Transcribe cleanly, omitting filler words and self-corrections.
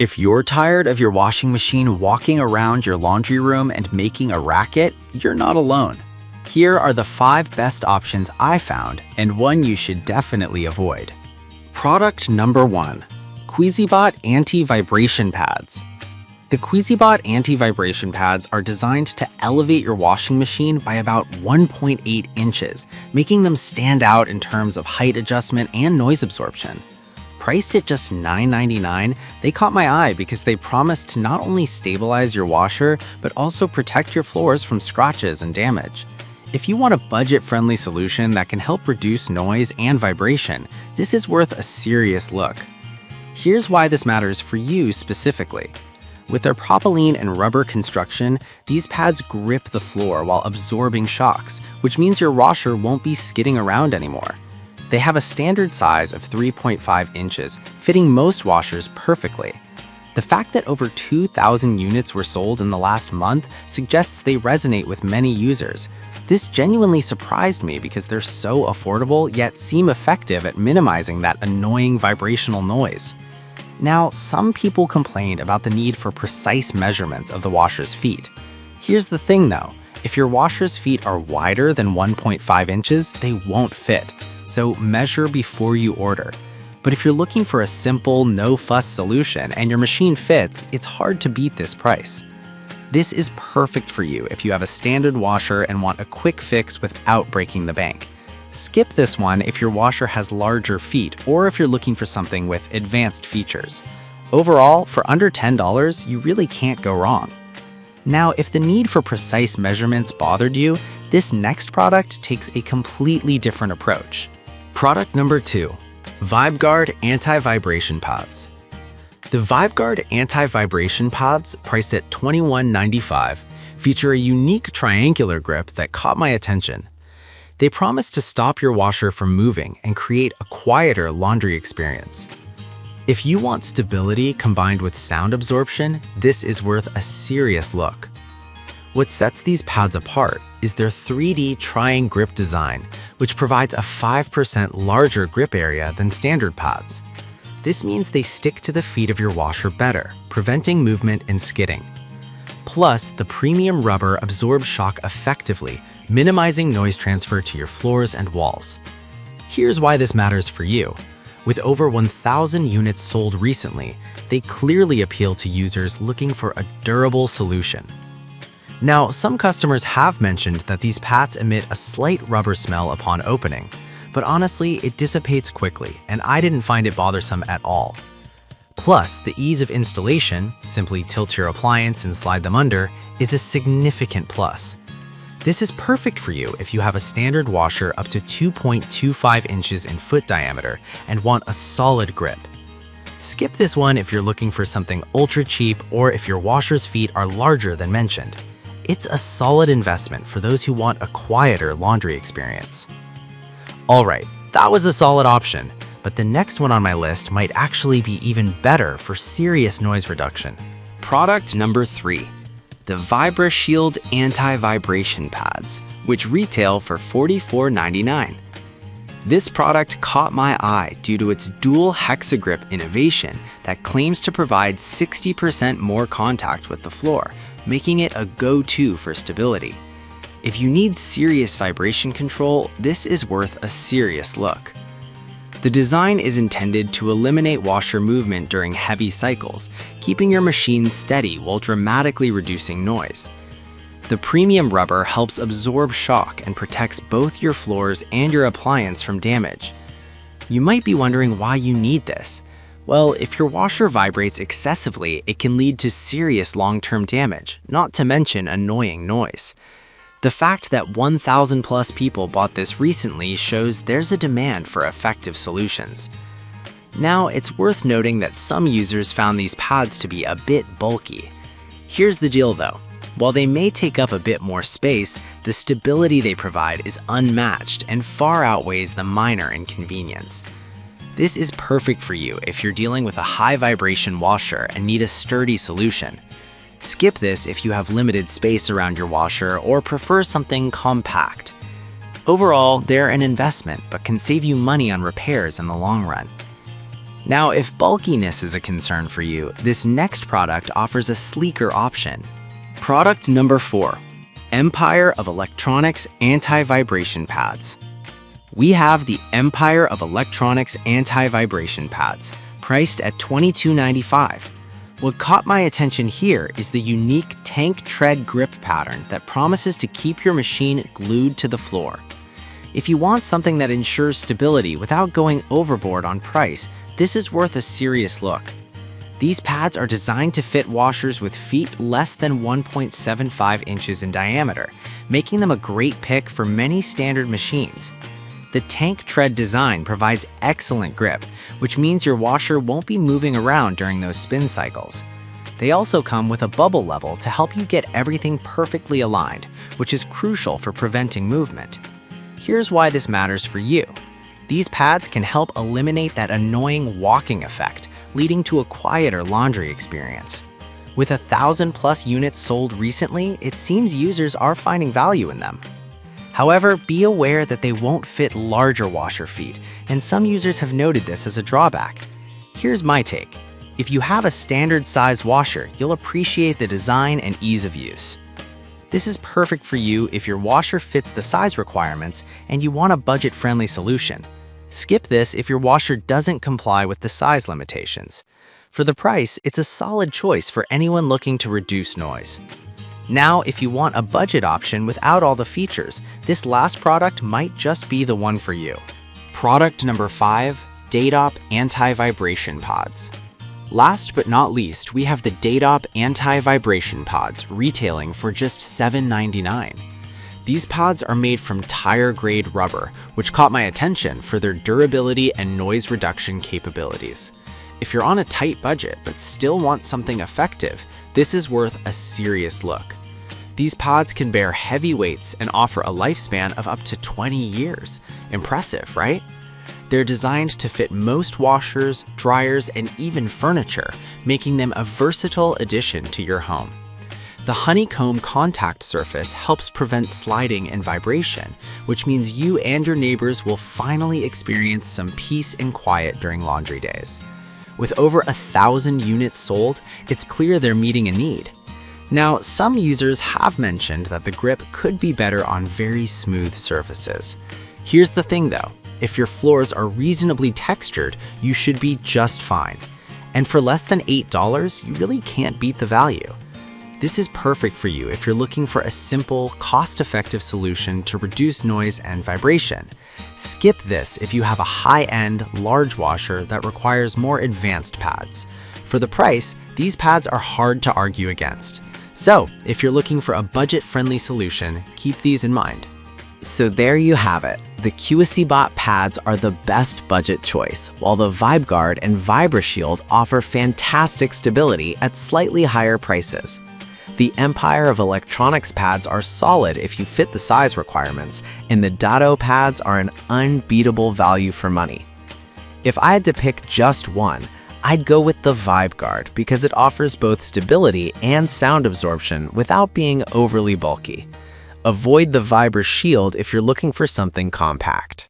If you're tired of your washing machine walking around your laundry room and making a racket, you're not alone. Here are the 5 best options I found and one you should definitely avoid. Product number 1. QuiziBot Anti-Vibration Pads. The QuiziBot anti-vibration pads are designed to elevate your washing machine by about 1.8 inches, making them stand out in terms of height adjustment and noise absorption. Priced at just $9.99, they caught my eye because they promise to not only stabilize your washer, but also protect your floors from scratches and damage. If you want a budget-friendly solution that can help reduce noise and vibration, this is worth a serious look. Here's why this matters for you specifically. With their propylene and rubber construction, these pads grip the floor while absorbing shocks, which means your washer won't be skidding around anymore. They have a standard size of 3.5 inches, fitting most washers perfectly. The fact that over 2,000 units were sold in the last month suggests they resonate with many users. This genuinely surprised me because they're so affordable yet seem effective at minimizing that annoying vibrational noise. Now, some people complained about the need for precise measurements of the washer's feet. Here's the thing though, if your washer's feet are wider than 1.5 inches, they won't fit, so measure before you order. But if you're looking for a simple, no-fuss solution and your machine fits, it's hard to beat this price. This is perfect for you if you have a standard washer and want a quick fix without breaking the bank. Skip this one if your washer has larger feet or if you're looking for something with advanced features. Overall, for under $10, you really can't go wrong. Now, if the need for precise measurements bothered you, this next product takes a completely different approach. Product number 2. VibeGuard Anti-Vibration Pads. The VibeGuard Anti-Vibration Pads, priced at $21.95, feature a unique triangular grip that caught my attention. They promise to stop your washer from moving and create a quieter laundry experience. If you want stability combined with sound absorption, this is worth a serious look. What sets these pads apart is their 3D tri-ang grip design, which provides a 5% larger grip area than standard pads. This means they stick to the feet of your washer better, preventing movement and skidding. Plus, the premium rubber absorbs shock effectively, minimizing noise transfer to your floors and walls. Here's why this matters for you. With over 1,000 units sold recently, they clearly appeal to users looking for a durable solution. Now, some customers have mentioned that these pads emit a slight rubber smell upon opening, but honestly, it dissipates quickly, and I didn't find it bothersome at all. Plus, the ease of installation, simply tilt your appliance and slide them under, is a significant plus. This is perfect for you if you have a standard washer up to 2.25 inches in foot diameter and want a solid grip. Skip this one if you're looking for something ultra cheap or if your washer's feet are larger than mentioned. It's a solid investment for those who want a quieter laundry experience. Alright, that was a solid option, but the next one on my list might actually be even better for serious noise reduction. Product number 3. The VibraShield Anti-Vibration Pads, which retail for $44.99. This product caught my eye due to its dual hexagrip innovation that claims to provide 60% more contact with the floor, making it a go-to for stability. If you need serious vibration control, this is worth a serious look. The design is intended to eliminate washer movement during heavy cycles, keeping your machine steady while dramatically reducing noise. The premium rubber helps absorb shock and protects both your floors and your appliance from damage. You might be wondering why you need this. Well, if your washer vibrates excessively, it can lead to serious long-term damage, not to mention annoying noise. The fact that 1,000 plus people bought this recently shows there's a demand for effective solutions. Now, it's worth noting that some users found these pads to be a bit bulky. Here's the deal though. While they may take up a bit more space, the stability they provide is unmatched and far outweighs the minor inconvenience. This is perfect for you if you're dealing with a high vibration washer and need a sturdy solution. Skip this if you have limited space around your washer or prefer something compact. Overall, they're an investment but can save you money on repairs in the long run. Now, if bulkiness is a concern for you, this next product offers a sleeker option. Product number 4, Empire of Electronics Anti-Vibration Pads. We have the Empire of Electronics Anti-Vibration Pads, priced at $22.95. What caught my attention here is the unique tank tread grip pattern that promises to keep your machine glued to the floor. If you want something that ensures stability without going overboard on price, this is worth a serious look. These pads are designed to fit washers with feet less than 1.75 inches in diameter, making them a great pick for many standard machines. The tank tread design provides excellent grip, which means your washer won't be moving around during those spin cycles. They also come with a bubble level to help you get everything perfectly aligned, which is crucial for preventing movement. Here's why this matters for you. These pads can help eliminate that annoying walking effect, leading to a quieter laundry experience. With 1,000+ units sold recently, it seems users are finding value in them. However, be aware that they won't fit larger washer feet, and some users have noted this as a drawback. Here's my take. If you have a standard-sized washer, you'll appreciate the design and ease of use. This is perfect for you if your washer fits the size requirements and you want a budget-friendly solution. Skip this if your washer doesn't comply with the size limitations. For the price, it's a solid choice for anyone looking to reduce noise. Now, if you want a budget option without all the features, this last product might just be the one for you. Product number 5, Deadop Anti-Vibration Pods. Last but not least, we have the Deadop Anti-Vibration Pods retailing for just $7.99. These pods are made from tire-grade rubber, which caught my attention for their durability and noise reduction capabilities. If you're on a tight budget but still want something effective, this is worth a serious look. These pods can bear heavy weights and offer a lifespan of up to 20 years. Impressive, right? They're designed to fit most washers, dryers, and even furniture, making them a versatile addition to your home. The honeycomb contact surface helps prevent sliding and vibration, which means you and your neighbors will finally experience some peace and quiet during laundry days. With over 1,000 units sold, it's clear they're meeting a need. Now, some users have mentioned that the grip could be better on very smooth surfaces. Here's the thing though, if your floors are reasonably textured, you should be just fine. And for less than $8, you really can't beat the value. This is perfect for you if you're looking for a simple, cost-effective solution to reduce noise and vibration. Skip this if you have a high-end, large washer that requires more advanced pads. For the price, these pads are hard to argue against. So, if you're looking for a budget-friendly solution, keep these in mind. So there you have it. The QSCBot pads are the best budget choice, while the VibeGuard and VibraShield offer fantastic stability at slightly higher prices. The Empire of Electronics pads are solid if you fit the size requirements, and the Deadop pads are an unbeatable value for money. If I had to pick just one, I'd go with the VibeGuard because it offers both stability and sound absorption without being overly bulky. Avoid the VibraShield if you're looking for something compact.